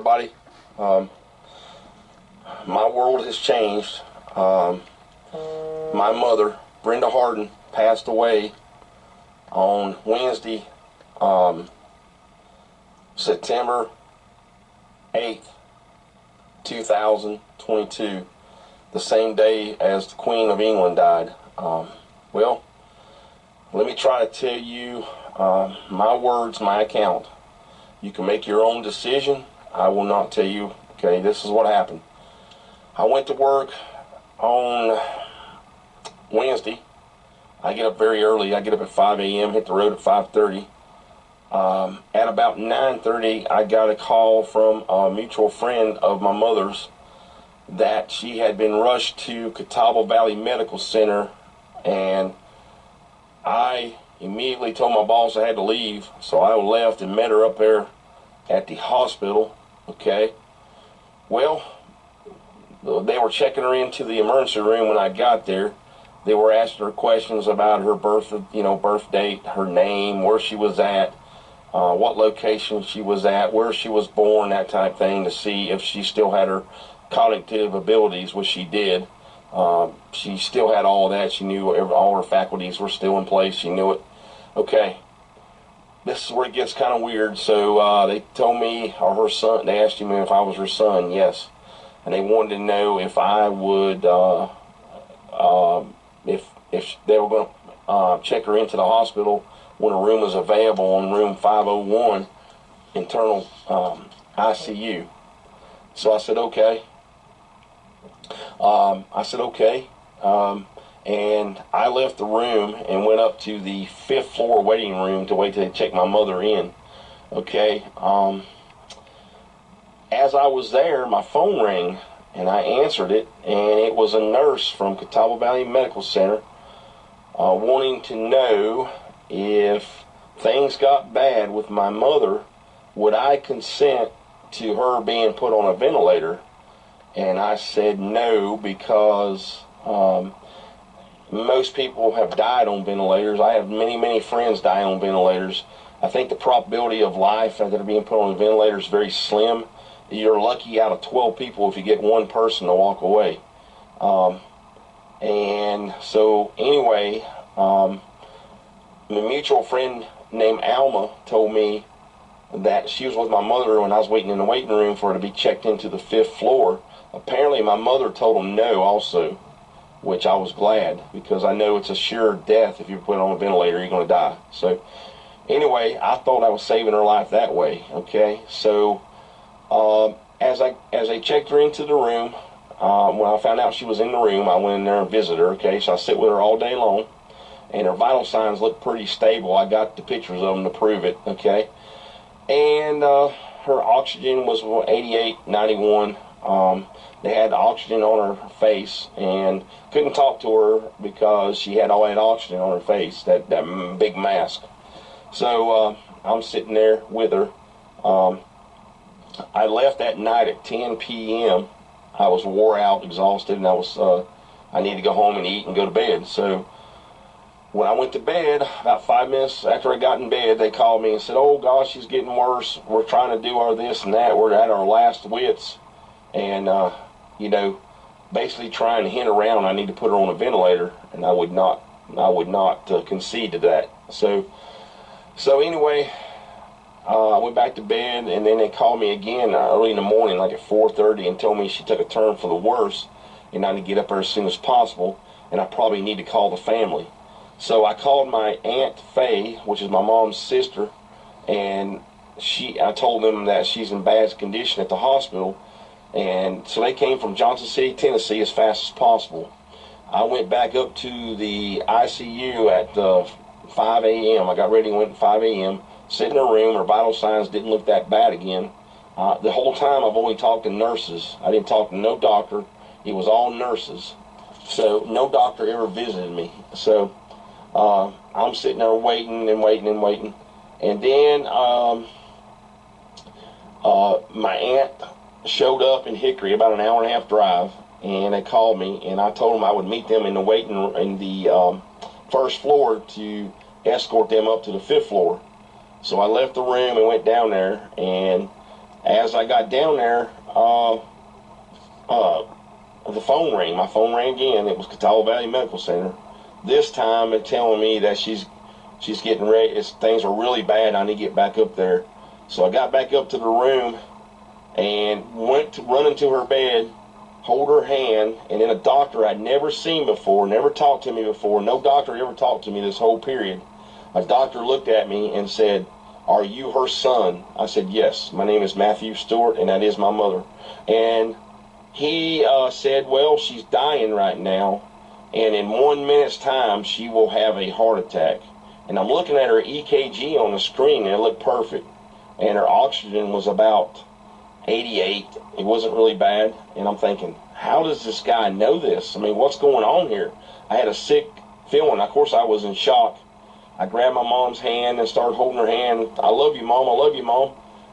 everybody. My world has changed. My mother, Brenda Hardin, passed away on Wednesday, September 8th, 2022, the same day as the Queen of England died. Well, let me try to tell you my words, my account. You can make your own decision. I will not tell you, okay, this is what happened. I went to work on Wednesday. I get up very early. I get up at 5 a.m., hit the road at 5:30. At about 9:30, I got a call from a mutual friend of my mother's that she had been rushed to Catawba Valley Medical Center, and I immediately told my boss I had to leave, so I left and met her up there at the hospital. Okay, well, they were checking her into the emergency room when I got there. They were asking her questions about her birth date, her name, where she was at, what location she was at, where she was born, that type of thing, to see if she still had her cognitive abilities, which she did. She still had all of that. She knew all her faculties were still in place. She knew it. Okay, this is where it gets kind of weird. So they told me, or her son, they asked me if I was her son. Yes. And they wanted to know if I would, if they were going to check her into the hospital when a room was available on room 501, internal ICU. So I said, okay. And I left the room and went up to the 5th floor waiting room to wait till they check my mother in. Okay. As I was there, my phone rang, and I answered it, and it was a nurse from Catawba Valley Medical Center wanting to know if things got bad with my mother, would I consent to her being put on a ventilator? And I said no, because most people have died on ventilators. I have many friends die on ventilators. I think the probability of life that are being put on a ventilator is very slim. You're lucky out of 12 people if you get one person to walk away. And so anyway, a mutual friend named Alma told me that she was with my mother when I was waiting in the waiting room for her to be checked into the 5th floor. Apparently my mother told them no also, which I was glad, because I know it's a sure death. If you're put on a ventilator, you're going to die. So anyway, I thought I was saving her life that way. Okay, so as I checked her into the room, when I found out she was in the room, I went in there and visited her. Okay, so I sit with her all day long, and her vital signs look pretty stable. I got the pictures of them to prove it. Okay, and her oxygen was 88, 91. They had the oxygen on her face, and couldn't talk to her because she had all that oxygen on her face, that big mask. So I'm sitting there with her. I left that night at 10 p.m. I was wore out, exhausted, and I needed to go home and eat and go to bed. So when I went to bed, about 5 minutes after I got in bed, they called me and said, "Oh gosh, she's getting worse. We're trying to do our this and that. We're at our last wits." And, basically trying to hint around I need to put her on a ventilator, and I would not concede to that. So anyway, I went back to bed, and then they called me again early in the morning, like at 4:30, and told me she took a turn for the worse, and I need to get up there as soon as possible, and I probably need to call the family. So I called my Aunt Faye, which is my mom's sister, and I told them that she's in bad condition at the hospital. And so they came from Johnson City, Tennessee, as fast as possible. I went back up to the ICU at 5 a.m. I got ready and went at 5 a.m. Sit in her room. Her vital signs didn't look that bad again. The whole time I've only talked to nurses. I didn't talk to no doctor. It was all nurses. So no doctor ever visited me. So I'm sitting there waiting. And then my aunt showed up in Hickory, about an hour and a half drive, and they called me, and I told them I would meet them in the first floor to escort them up to the 5th floor. So I left the room and went down there, and As I got down there, the phone rang. My phone rang again. It was Catawba Valley Medical Center. This time, it's telling me that she's getting ready. Things are really bad. I need to get back up there. So I got back up to the room and went to run into her bed, hold her hand, and then a doctor I'd never seen before, never talked to me before. No doctor ever talked to me this whole period. A doctor looked at me and said, "Are you her son?" I said, "Yes, my name is Matthew Stewart, and that is my mother." And he said, "Well, she's dying right now, and in 1 minute's time, she will have a heart attack." And I'm looking at her EKG on the screen, and it looked perfect. And her oxygen was about 88. It wasn't really bad. And I'm thinking, how does this guy know this? I mean, what's going on here? I had a sick feeling. Of course, I was in shock. I grabbed my mom's hand and started holding her hand. "I love you, Mom. I love you, Mom."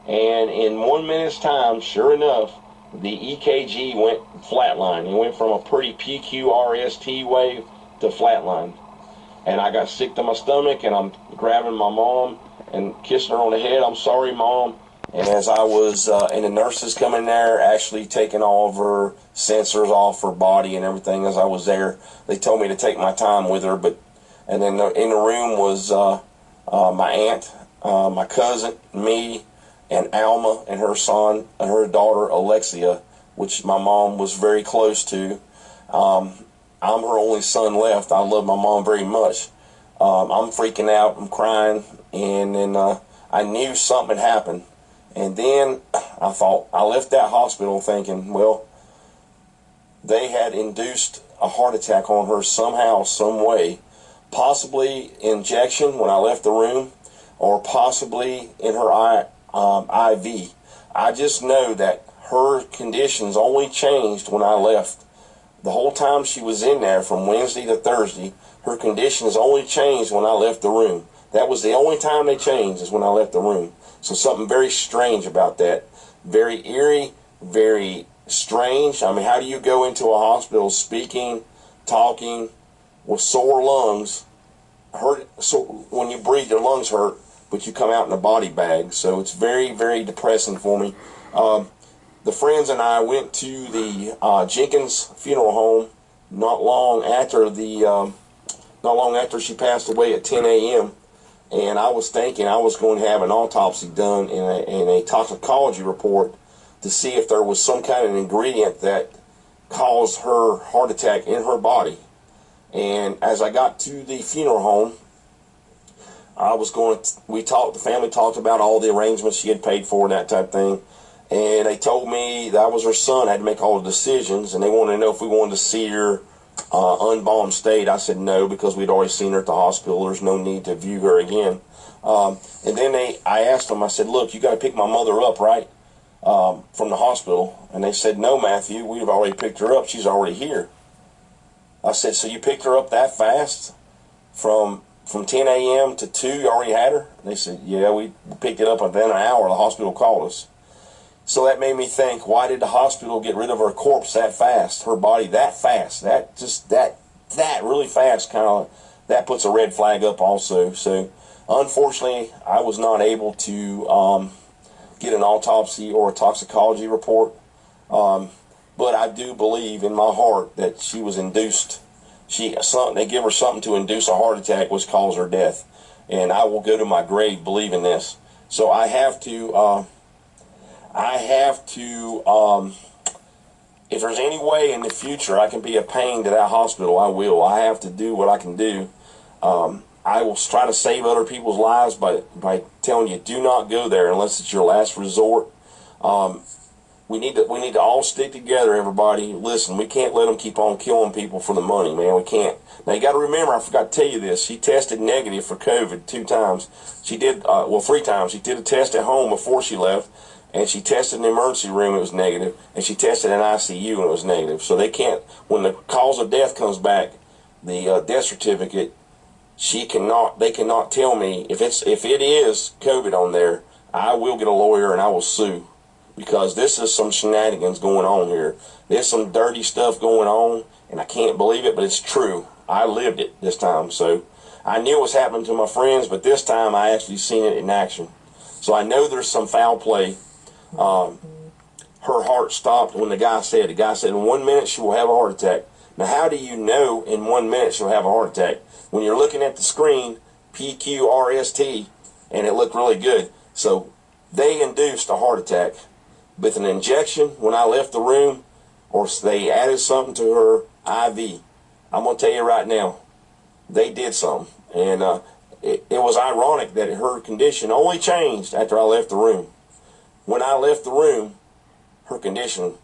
And in 1 minute's time, sure enough, the EKG went flatline. It went from a pretty PQRST wave to flatline. And I got sick to my stomach, and I'm grabbing my mom and kissing her on the head. "I'm sorry, Mom." And as I was, and the nurses come in there, actually taking all of her sensors off her body and everything as I was there, they told me to take my time with her. And then in the room was my aunt, my cousin, me, and Alma and her son and her daughter Alexia, which my mom was very close to. I'm her only son left. I love my mom very much. I'm freaking out. I'm crying. And then I knew something had happened. And then I left that hospital thinking, well, they had induced a heart attack on her somehow, some way. Possibly injection when I left the room, or possibly in her IV. I just know that her conditions only changed when I left. The whole time she was in there, from Wednesday to Thursday, her conditions only changed when I left the room. That was the only time they changed, is when I left the room. So something very strange about that. Very eerie, very strange. I mean, how do you go into a hospital speaking, talking, with sore lungs, hurt? So when you breathe, your lungs hurt, but you come out in a body bag. So it's very, very depressing for me. The friends and I went to the Jenkins funeral home not long after she passed away at 10 a.m. And I was thinking I was going to have an autopsy done and a toxicology report to see if there was some kind of ingredient that caused her heart attack in her body. And as I got to the funeral home, the family talked about all the arrangements she had paid for and that type of thing. And they told me that I was her son, I had to make all the decisions, and they wanted to know if we wanted to see her unbombed state. I said no, because we'd already seen her at the hospital. There's no need to view her again. And then I asked them, I said, "Look, you got to pick my mother up, right, from the hospital?" And they said, "No, Matthew, we've already picked her up. She's already here." I said, "So you picked her up that fast? From 10 a.m. to 2, you already had her?" And they said, "Yeah, we picked it up within an hour. The hospital called us." So that made me think, why did the hospital get rid of her corpse that fast, her body that fast? That really fast, that puts a red flag up also. So unfortunately, I was not able to get an autopsy or a toxicology report. But I do believe in my heart that she was induced. They give her something to induce a heart attack, which caused her death. And I will go to my grave believing this. So I have to, if there's any way in the future I can be a pain to that hospital, I will. I have to do what I can do. I will try to save other people's lives by telling you, do not go there unless it's your last resort. We need to all stick together, everybody. Listen, we can't let them keep on killing people for the money, man. We can't. Now, you got to remember, I forgot to tell you this. She tested negative for COVID 2 times. She did, 3 times. She did a test at home before she left, and she tested in the emergency room, it was negative, and she tested in ICU, and it was negative. So they can't, when the cause of death comes back, the death certificate, they cannot tell me if it is COVID on there. I will get a lawyer and I will sue, because this is some shenanigans going on here. There's some dirty stuff going on, and I can't believe it, but it's true. I lived it this time. So I knew it was happening to my friends, but this time I actually seen it in action. So I know there's some foul play. Her heart stopped when the guy said in 1 minute she will have a heart attack. Now, how do you know in 1 minute she'll have a heart attack? When you're looking at the screen, PQRST, and it looked really good. So they induced a heart attack with an injection when I left the room, or they added something to her IV. I'm going to tell you right now, they did something. And it was ironic that her condition only changed after I left the room. When I left the room, her condition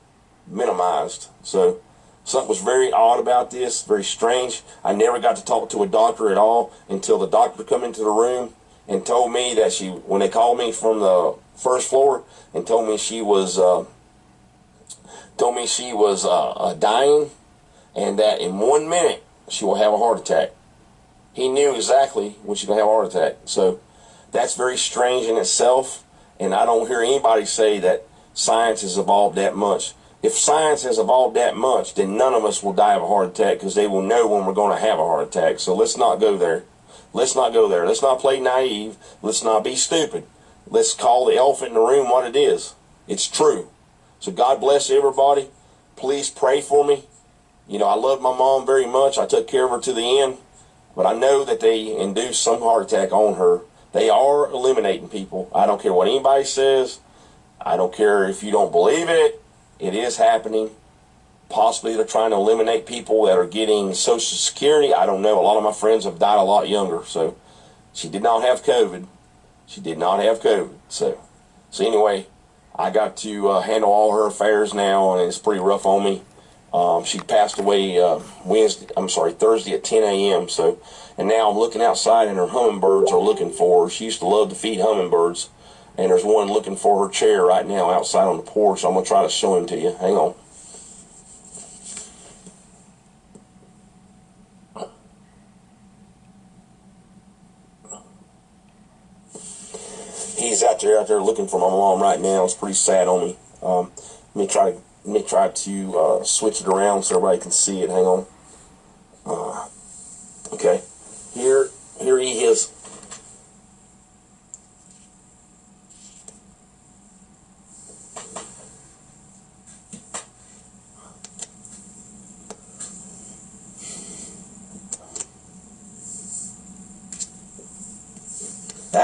minimized. So something was very odd about this, very strange. I never got to talk to a doctor at all until the doctor come into the room and told me that when they called me from the first floor and told me she was dying, and that in 1 minute she will have a heart attack. He knew exactly when she's going to have a heart attack. So that's very strange in itself, and I don't hear anybody say that science has evolved that much. If science has evolved that much, then none of us will die of a heart attack, because they will know when we're going to have a heart attack. So let's not go there. Let's not go there. Let's not play naive. Let's not be stupid. Let's call the elephant in the room what it is. It's true. So God bless everybody. Please pray for me. You know, I love my mom very much. I took care of her to the end. But I know that they induced some heart attack on her. They are eliminating people. I don't care what anybody says. I don't care if you don't believe it. It is happening. Possibly they're trying to eliminate people that are getting Social Security. I don't know. A lot of my friends have died a lot younger. So she did not have COVID. She did not have COVID. So anyway, I got to handle all her affairs now, and it's pretty rough on me. She passed away Thursday at 10 a.m. So, and now I'm looking outside, and her hummingbirds are looking for her. She used to love to feed hummingbirds, and there's one looking for her chair right now outside on the porch. I'm going to try to show him to you. Hang on. He's out there looking for my mom right now. It's pretty sad on me. Let me try to switch it around so everybody can see it. Hang on. Okay. Here he is.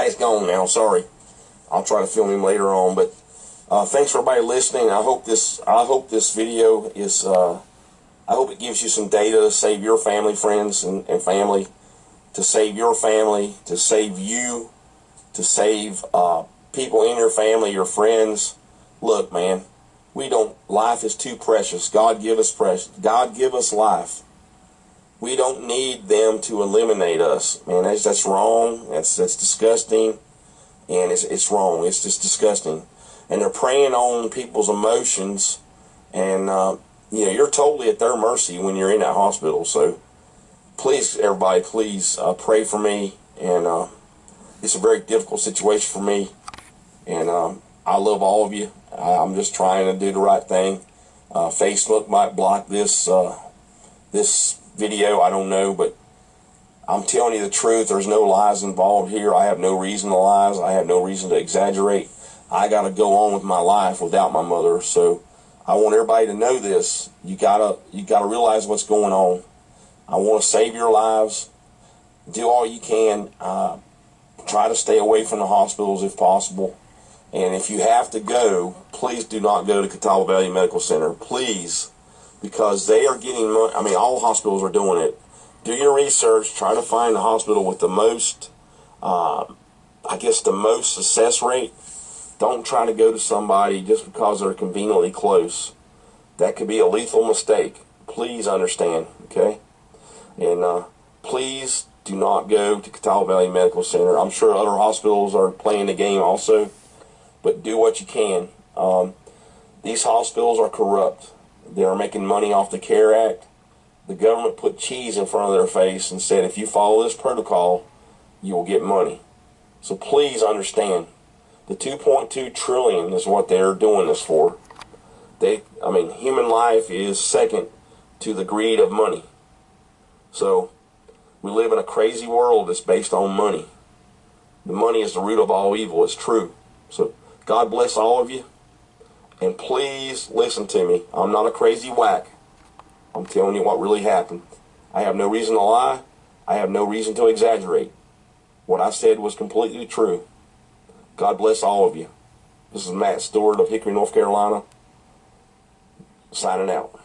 He's gone now. Sorry. I'll try to film him later on, but thanks for everybody listening. I hope this video is I hope it gives you some data to save your family, friends, and family, to save your family, to save you, to save people in your family, your friends. Look, man, life is too precious. God give us life. We don't need them to eliminate us, man. That's wrong. That's disgusting, and it's wrong. It's just disgusting. And they're preying on people's emotions, and you're totally at their mercy when you're in that hospital. So please, everybody, please pray for me. And it's a very difficult situation for me, and I love all of you. I'm just trying to do the right thing. Facebook might block this video, I don't know, but I'm telling you the truth. There's no lies involved here. I have no reason to lie. I have no reason to exaggerate. I got to go on with my life without my mother. So I want everybody to know this. You gotta realize what's going on. I want to save your lives. Do all you can. Try to stay away from the hospitals if possible. And if you have to go, please do not go to Catawba Valley Medical Center. Please. Because they are getting money. I mean, all hospitals are doing it. Do your research. Try to find the hospital with the most, the most success rate. Don't try to go to somebody just because they're conveniently close. That could be a lethal mistake. Please understand, okay? And please do not go to Catawba Valley Medical Center. I'm sure other hospitals are playing the game also, but do what you can. These hospitals are corrupt. They are making money off the CARE Act. The government put cheese in front of their face and said, if you follow this protocol, you will get money. So please understand, the 2.2 trillion is what they're doing this for. Human life is second to the greed of money. So we live in a crazy world that's based on money. The money is the root of all evil. It's true. So God bless all of you. And please listen to me. I'm not a crazy whack. I'm telling you what really happened. I have no reason to lie. I have no reason to exaggerate. What I said was completely true. God bless all of you. This is Matt Stewart of Hickory, North Carolina, signing out.